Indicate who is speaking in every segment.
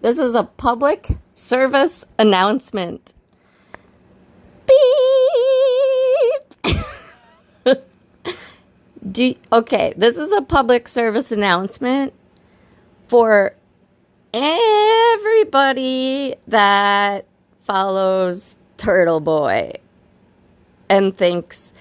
Speaker 1: This is a public service announcement. Beep! Okay, this is a public service announcement for everybody that follows Turtle Boy and thinks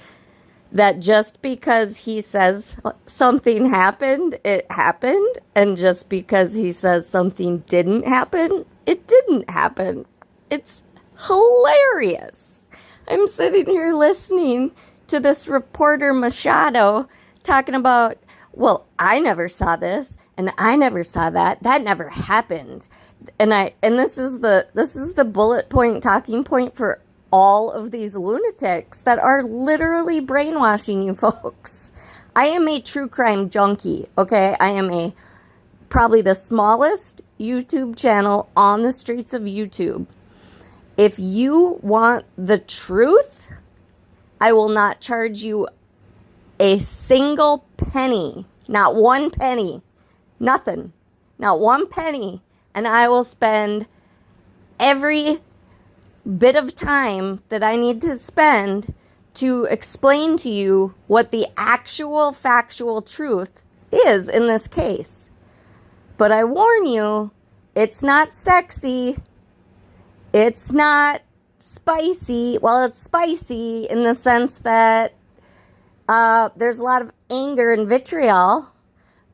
Speaker 1: that just because he says something happened, it happened, and just because he says something didn't happen, it didn't happen. It's hilarious. I'm sitting here listening to this reporter Machado talking about, well, I never saw this, and I never saw that. That never happened. And this is the bullet point, talking point for all of these lunatics that are literally brainwashing you folks. I am a true crime junkie, okay? I am probably the smallest YouTube channel on the streets of YouTube. If you want the truth, I will not charge you a single penny, not one penny, nothing, not one penny, and I will spend every bit of time that I need to spend to explain to you what the actual factual truth is in this case. But I warn you, it's not sexy. It's not spicy. Well, it's spicy in the sense that there's a lot of anger and vitriol,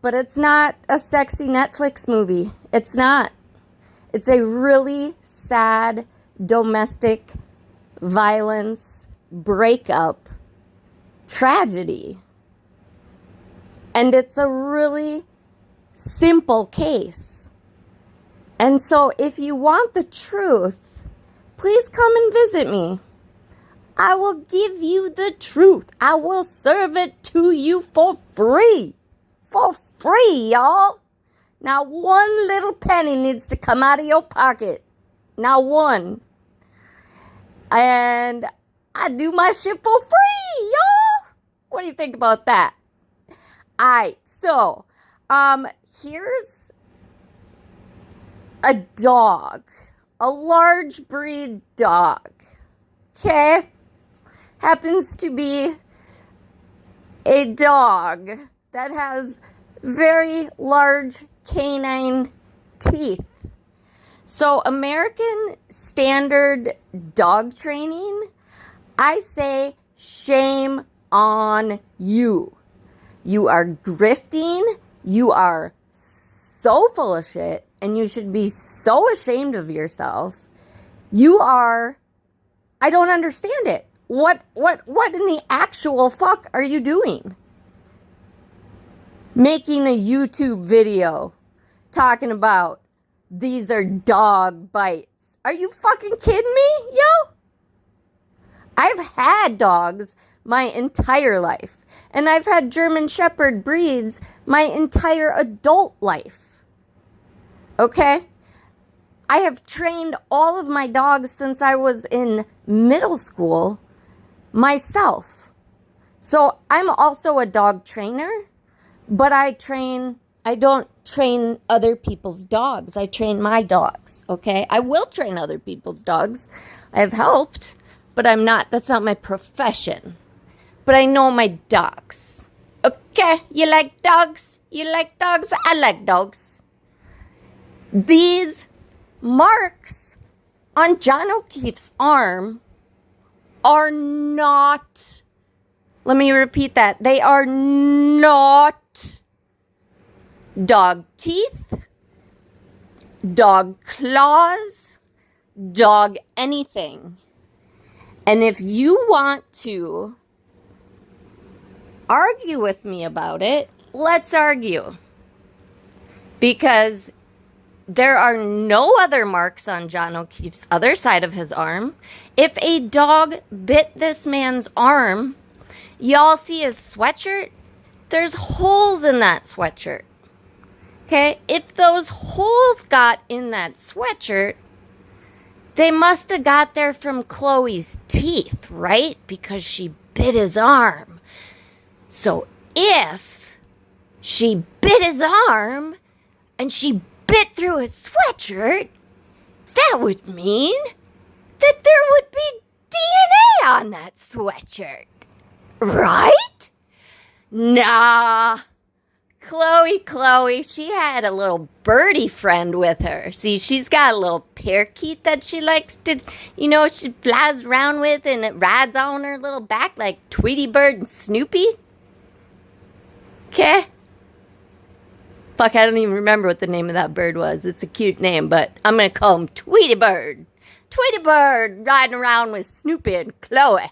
Speaker 1: but it's not a sexy Netflix movie. It's not. It's a really sad domestic violence breakup tragedy. And it's a really simple case. And so if you want the truth, please come and visit me. I will give you the truth. I will serve it to you for free. For free, y'all. Now one little penny needs to come out of your pocket. Now one. And I do my shit for free, y'all. What do you think about that? Alright, so here's a dog. A large breed dog. Okay? Happens to be a dog that has very large canine teeth. So American Standard dog training, I say shame on you. You are grifting. You are so full of shit. And you should be so ashamed of yourself. You are, I don't understand it. What in the actual fuck are you doing? Making a YouTube video talking about these are dog bites. Are you fucking kidding me, yo? I've had dogs my entire life. And I've had German Shepherd breeds my entire adult life. Okay? I have trained all of my dogs since I was in middle school myself. So I'm also a dog trainer, but I don't train other people's dogs. I train my dogs, okay? I will train other people's dogs. I've helped, but that's not my profession. But I know my dogs. Okay? You like dogs? You like dogs? I like dogs. These marks on John O'Keefe's arm are not, let me repeat that, they are not dog teeth, dog claws, dog anything. And if you want to argue with me about it, let's argue. Because there are no other marks on John O'Keefe's other side of his arm. If a dog bit this man's arm, y'all see his sweatshirt? There's holes in that sweatshirt. Okay? If those holes got in that sweatshirt, they must have got there from Chloe's teeth, right? Because she bit his arm. So if she bit his arm and she bit through his sweatshirt, that would mean that there would be DNA on that sweatshirt. Right? Nah. Chloe, she had a little birdie friend with her. See, she's got a little parakeet that she likes to, she flies around with, and it rides on her little back like Tweety Bird and Snoopy. Okay? Fuck, I don't even remember what the name of that bird was. It's a cute name, but I'm going to call him Tweety Bird. Tweety Bird riding around with Snoopy and Chloe.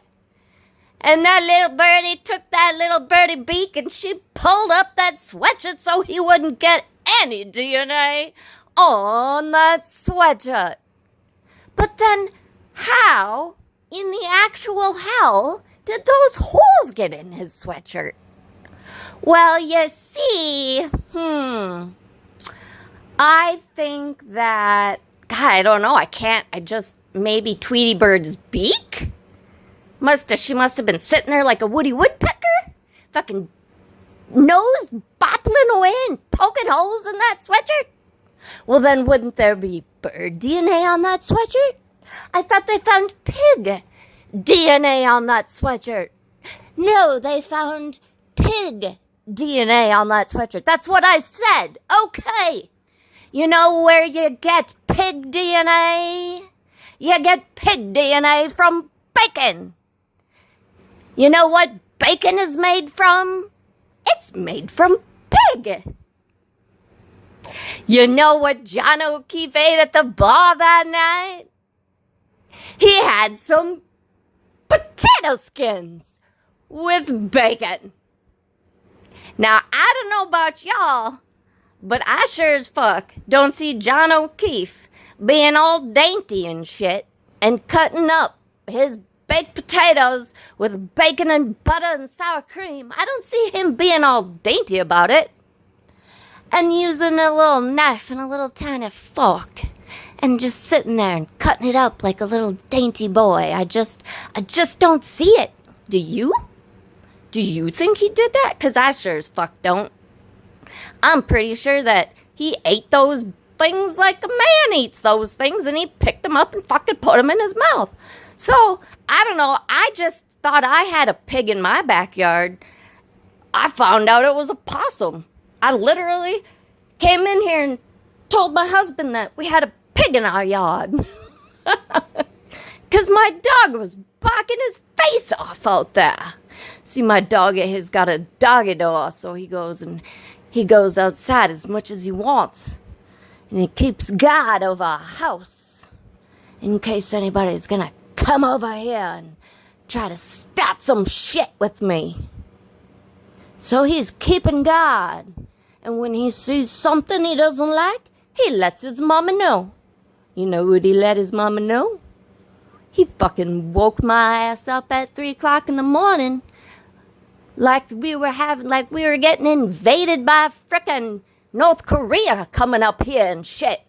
Speaker 1: And that little birdie took that little birdie beak and she pulled up that sweatshirt so he wouldn't get any DNA on that sweatshirt. But then, how in the actual hell did those holes get in his sweatshirt? Well, you see, I think that, God, I don't know, maybe Tweety Bird's beak? She must have been sitting there like a Woody Woodpecker, fucking nose boppling away and poking holes in that sweatshirt. Well, then wouldn't there be bird DNA on that sweatshirt? I thought they found pig DNA on that sweatshirt. No, they found pig DNA on that sweatshirt. That's what I said. Okay. You know where you get pig DNA? You get pig DNA from bacon. You know what bacon is made from? It's made from pig. You know what John O'Keefe ate at the bar that night? He had some potato skins with bacon. Now, I don't know about y'all, but I sure as fuck don't see John O'Keefe being all dainty and shit and cutting up his baked potatoes with bacon and butter and sour cream. I don't see him being all dainty about it. And using a little knife and a little tiny fork and just sitting there and cutting it up like a little dainty boy. I just don't see it. Do you? Do you think he did that? Because I sure as fuck don't. I'm pretty sure that he ate those things like a man eats those things, and he picked them up and fucking put them in his mouth. So, I don't know, I just thought I had a pig in my backyard. I found out it was a possum. I literally came in here and told my husband that we had a pig in our yard. Because my dog was barking his face off out there. See, my dog has got a doggy door, so he goes outside as much as he wants. And he keeps guard over our house in case anybody's gonna come over here and try to start some shit with me. So he's keeping guard. And when he sees something he doesn't like, he lets his mama know. You know what he let his mama know? He fucking woke my ass up at 3 o'clock in the morning like we were getting invaded by frickin' North Korea coming up here and shit.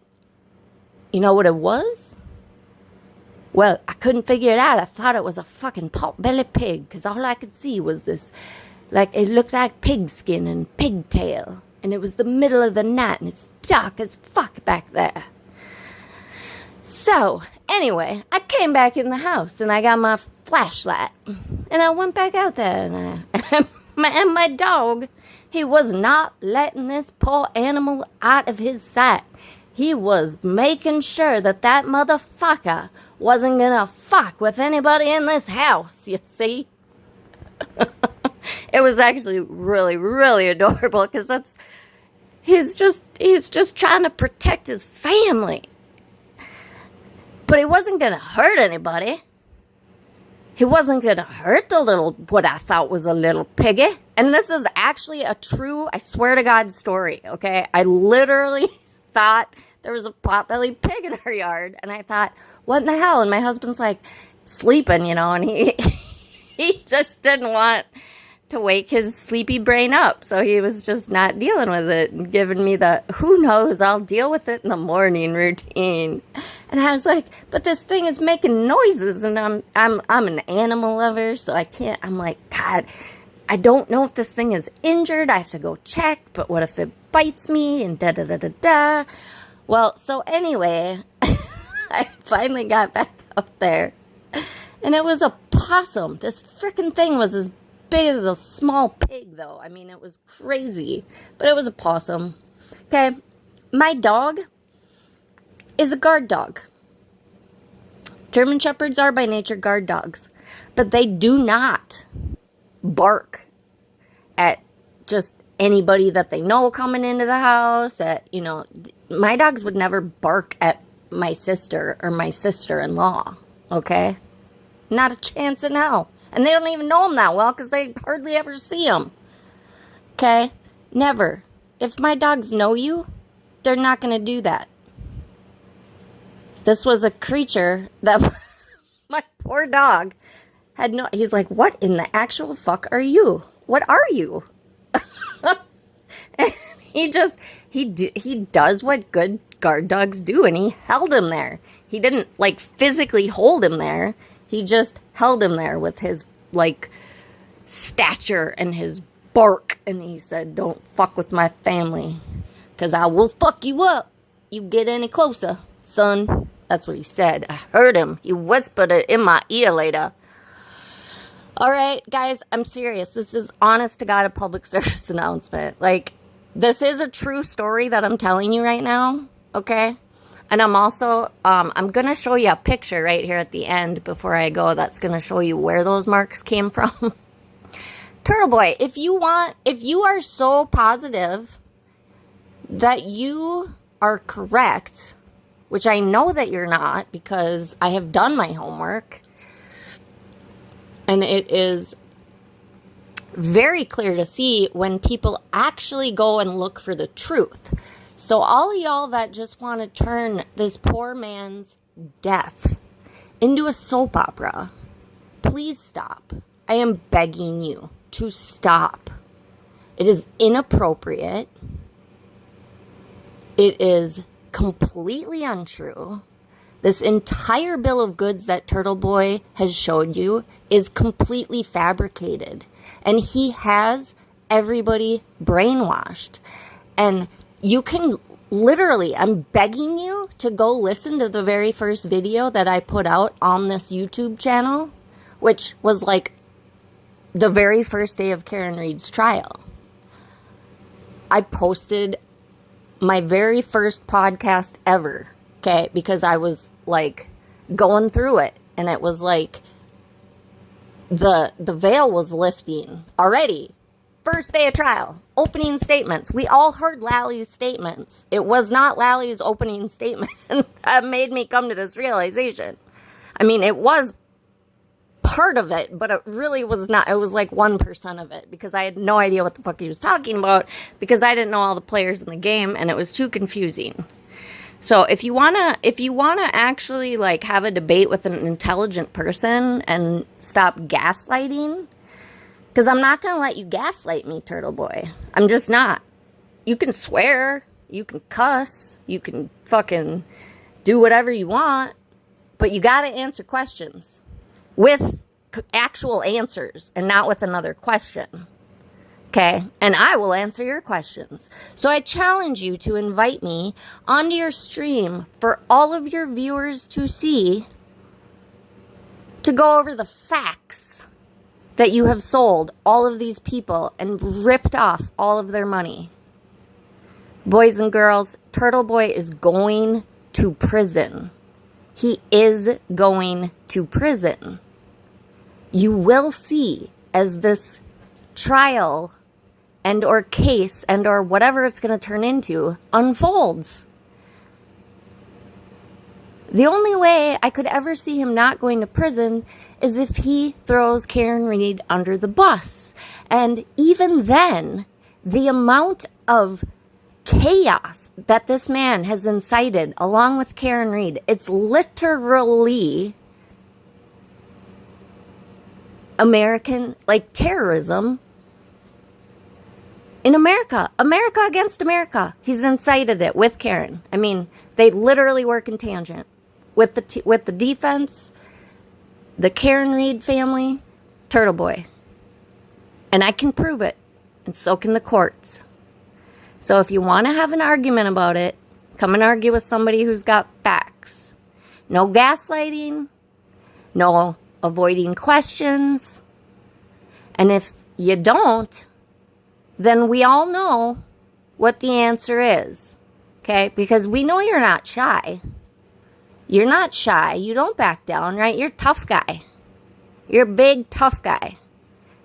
Speaker 1: You know what it was? Well, I couldn't figure it out. I thought it was a fucking pot-bellied pig, because all I could see was this, it looked like pig skin and pigtail. And it was the middle of the night, and it's dark as fuck back there. So, anyway, I came back in the house, and I got my flashlight. And I went back out there, and my dog, he was not letting this poor animal out of his sight. He was making sure that motherfucker wasn't gonna fuck with anybody in this house, you see? It was actually really, really adorable, because he's just trying to protect his family. But he wasn't gonna hurt anybody. He wasn't gonna hurt what I thought was a little piggy. And this is actually a true, I swear to God, story, okay? I literally thought there was a pot-bellied pig in our yard. And I thought, what in the hell? And my husband's like sleeping, and he just didn't want to wake his sleepy brain up. So he was just not dealing with it and giving me the, who knows, I'll deal with it in the morning routine. And I was like, but this thing is making noises, and I'm an animal lover, so I can't. I'm like, God, I don't know if this thing is injured. I have to go check, but what if it bites me and da-da-da-da-da. Well, so anyway, I finally got back up there, and it was a possum. This freaking thing was as big as a small pig, though. I mean, it was crazy, but it was a possum. Okay, my dog is a guard dog. German Shepherds are by nature guard dogs, but they do not bark at just anybody that they know coming into the house. My dogs would never bark at my sister or my sister-in-law, okay? Not a chance in hell. And they don't even know them that well because they hardly ever see them, okay? Never. If my dogs know you, they're not going to do that. This was a creature that my poor dog had no... He's like, what in the actual fuck are you? What are you? And he does what good guard dogs do, and he held him there. He didn't, like, physically hold him there. He just held him there with his, like, stature and his bark. And he said, don't fuck with my family, because I will fuck you up. You get any closer, son. That's what he said. I heard him. He whispered it in my ear later. All right, guys, I'm serious. This is honest to God a public service announcement. Like, this is a true story that I'm telling you right now, okay? And I'm also, I'm going to show you a picture right here at the end before I go that's going to show you where those marks came from. Turtle Boy, if you are so positive that you are correct, which I know that you're not because I have done my homework, and it is very clear to see when people actually go and look for the truth. So all of y'all that just want to turn this poor man's death into a soap opera, please stop. I am begging you to stop. It is inappropriate. It is completely untrue. This entire bill of goods that Turtle Boy has showed you is completely fabricated. And he has everybody brainwashed. And you can literally, I'm begging you to go listen to the very first video that I put out on this YouTube channel, which was like the very first day of Karen Read's trial. I posted my very first podcast ever, okay, because I was like going through it, and it was like the veil was lifting already. First day of trial, opening statements. We all heard Lally's statements. It was not Lally's opening statement that made me come to this realization. I mean, it was part of it, but it really was not. It was like 1% of it, because I had no idea what the fuck he was talking about, because I didn't know all the players in the game, and it was too confusing. So if you wanna actually like have a debate with an intelligent person and stop gaslighting, because I'm not gonna let you gaslight me, Turtle Boy. I'm just not. You can swear, you can cuss, you can fucking do whatever you want, but you gotta answer questions with actual answers and not with another question. Okay? And I will answer your questions. So I challenge you to invite me onto your stream for all of your viewers to see, to go over the facts that you have sold all of these people and ripped off all of their money. Boys and girls, Turtle Boy is going to prison. He is going to prison. You will see as this trial and or case and or whatever it's going to turn into unfolds. The only way I could ever see him not going to prison is if he throws Karen Read under the bus. And even then, the amount of chaos that this man has incited along with Karen Read, it's literally American, like, terrorism in America. America against America. He's incited it with Karen. I mean, they literally work in tangent. With the defense, the Karen Read family, Turtle Boy. And I can prove it. And so can the courts. So if you want to have an argument about it, come and argue with somebody who's got facts. No gaslighting. No avoiding questions. And if you don't, then we all know what the answer is. Okay? Because we know you're not shy. You're not shy. You don't back down, right? You're a tough guy. You're a big, tough guy.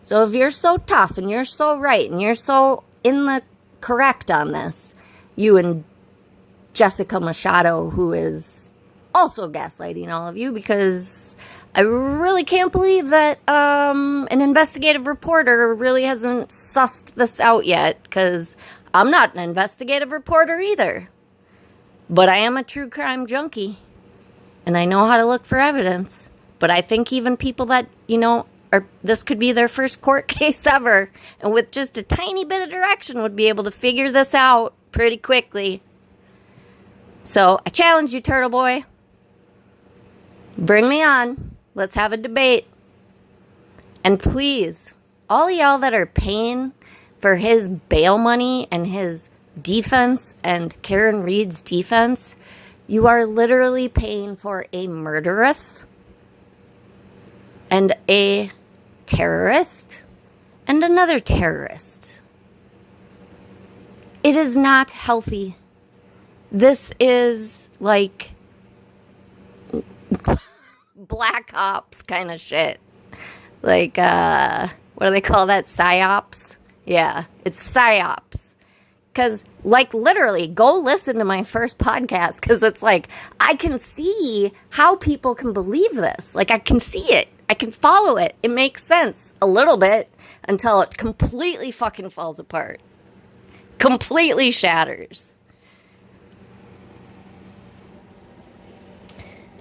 Speaker 1: So if you're so tough and you're so right and you're so in the correct on this, you and Jessica Machado, who is also gaslighting all of you, because I really can't believe that an investigative reporter really hasn't sussed this out yet, because I'm not an investigative reporter either. But I am a true crime junkie, and I know how to look for evidence. But I think even people that, this could be their first court case ever, and with just a tiny bit of direction would be able to figure this out pretty quickly. So I challenge you, Turtle Boy. Bring me on. Let's have a debate. And please, all y'all that are paying for his bail money and his defense and Karen Reed's defense, you are literally paying for a murderess and a terrorist and another terrorist. It is not healthy. This is like black ops kind of shit. Like, what do they call that? Psyops? Yeah, it's psyops. Because, literally, go listen to my first podcast, because it's like, I can see how people can believe this. I can see it. I can follow it. It makes sense a little bit until it completely fucking falls apart. Completely shatters.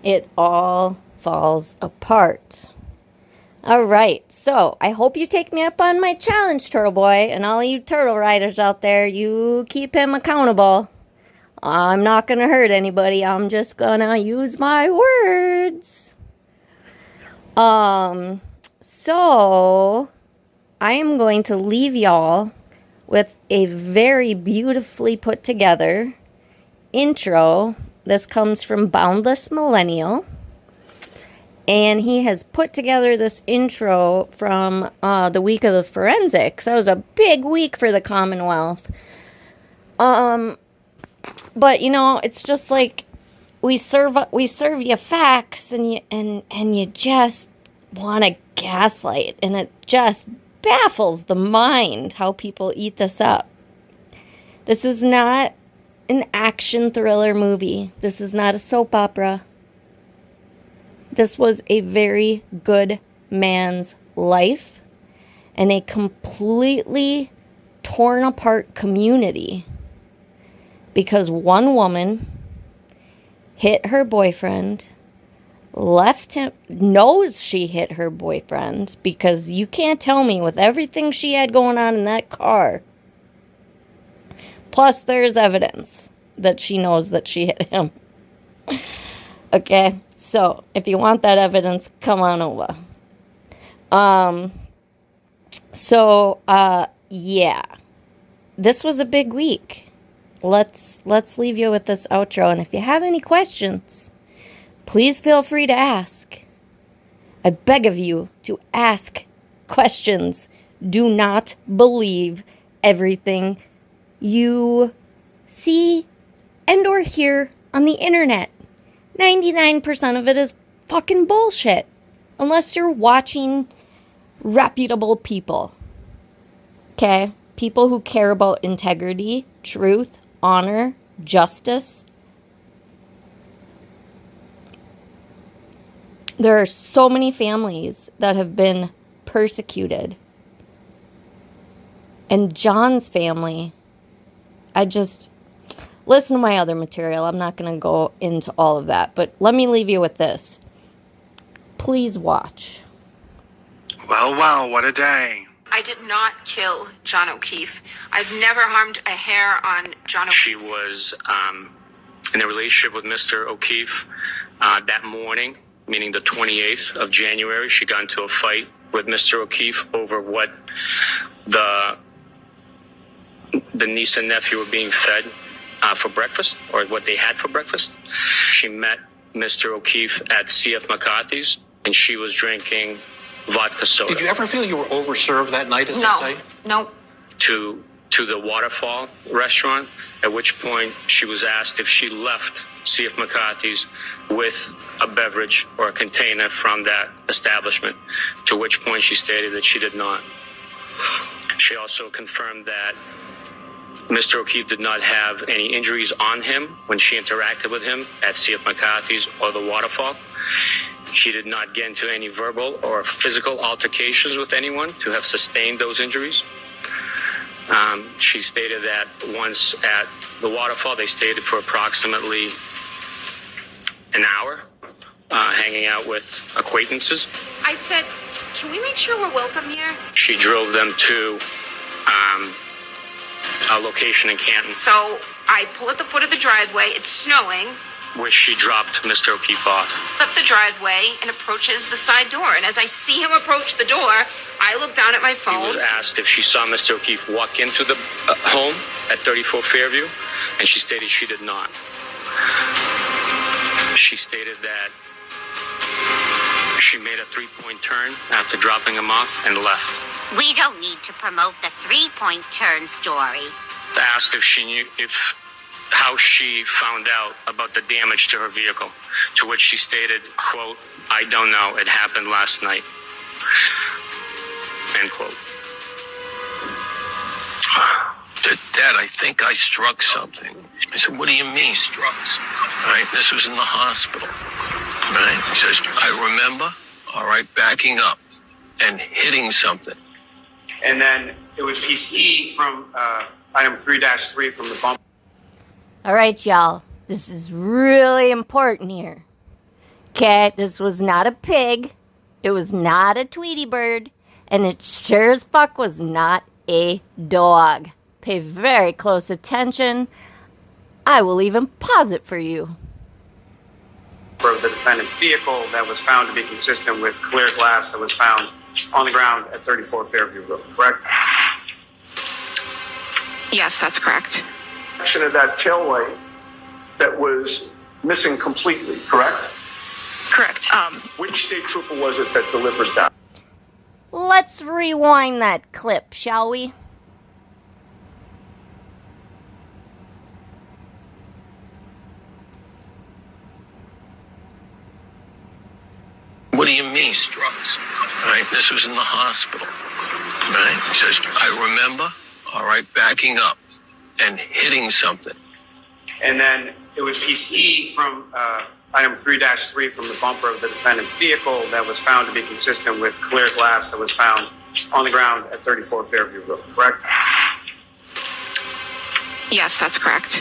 Speaker 1: It all falls apart. All right, so I hope you take me up on my challenge, Turtle Boy, and all you turtle riders out there, you keep him accountable. I'm not going to hurt anybody. I'm just going to use my words. So I am going to leave y'all with a very beautifully put together intro. This comes from Boundless Millennial. And he has put together this intro from the week of the forensics. That was a big week for the Commonwealth. But it's just like we serve you facts, and you just want to gaslight, and it just baffles the mind how people eat this up. This is not an action thriller movie. This is not a soap opera. This was a very good man's life and a completely torn apart community because one woman hit her boyfriend, left him, knows she hit her boyfriend, because you can't tell me with everything she had going on in that car. Plus, there's evidence that she knows that she hit him. Okay? So, if you want that evidence, come on over. Yeah. This was a big week. Let's leave you with this outro. And if you have any questions, please feel free to ask. I beg of you to ask questions. Do not believe everything you see and or hear on the internet. 99% of it is fucking bullshit. Unless you're watching reputable people. Okay? People who care about integrity, truth, honor, justice. There are so many families that have been persecuted. And John's family, listen to my other material. I'm not going to go into all of that. But let me leave you with this. Please watch.
Speaker 2: Well, what a day.
Speaker 3: I did not kill John O'Keefe. I've never harmed a hair on John O'Keefe.
Speaker 2: She was in a relationship with Mr. O'Keefe that morning.
Speaker 4: meaning the 28th of January, she got into a fight with Mr. O'Keefe over what the niece and nephew were being fed for breakfast, or what they had for breakfast. She met Mr. O'Keefe at C.F. McCarthy's, and she was drinking vodka soda.
Speaker 5: Did you ever feel you were overserved that night, as they say?
Speaker 3: No.
Speaker 4: To the Waterfall restaurant, at which point she was asked if she left C.F. McCarthy's with a beverage or a container from that establishment, to which point she stated that she did not. She also confirmed that Mr. O'Keefe did not have any injuries on him when she interacted with him at C.F. McCarthy's or the Waterfall. She did not get into any verbal or physical altercations with anyone to have sustained those injuries. She stated that once at the Waterfall, they stayed for approximately an hour, hanging out with acquaintances.
Speaker 3: I said, can we make sure we're welcome here?
Speaker 4: She drove them to a location in Canton,
Speaker 3: So I pull at the foot of the driveway. It's snowing.
Speaker 4: where she dropped Mr. O'Keefe off.
Speaker 3: Up the driveway and approaches the side door. And as I see him approach the door, I look down at my
Speaker 4: He was
Speaker 3: phone.
Speaker 4: asked if she saw Mr. O'Keefe walk into the home at 34 Fairview, and she stated she did not. She stated that she made a three-point turn after dropping him off and left.
Speaker 6: We don't need to promote the three-point turn story.
Speaker 4: Asked if she knew how she found out about the damage to her vehicle, to which she stated, quote, "I don't know, it happened last night," end quote.
Speaker 7: Dad, I think I struck something. I said, what do you mean struck something? All right, this was in the hospital. All right, he says, I remember, all right, backing up and hitting something.
Speaker 8: And then it was piece E from item 3-3 from the bump.
Speaker 1: All right, y'all. This is really important here. Okay, this was not a pig. It was not a Tweety bird. And it sure as fuck was not a dog. Pay very close attention. I will even pause it for you.
Speaker 8: Of the defendant's vehicle that was found to be consistent with clear glass that was found on the ground at 34 Fairview Road, correct?
Speaker 3: Yes, that's correct.
Speaker 9: Section of that tail light that was missing completely, correct?
Speaker 3: Correct.
Speaker 9: Which state trooper was it that delivered that?
Speaker 1: Let's rewind that clip, shall we?
Speaker 7: What do you mean struck something? All right, this was in the hospital. All right, he says, I remember, all right, backing up and hitting something.
Speaker 8: And then it was piece E from item 3-3 from the bumper of the defendant's vehicle that was found to be consistent with clear glass that was found on the ground at 34 Fairview Road, correct?
Speaker 3: Yes, that's correct.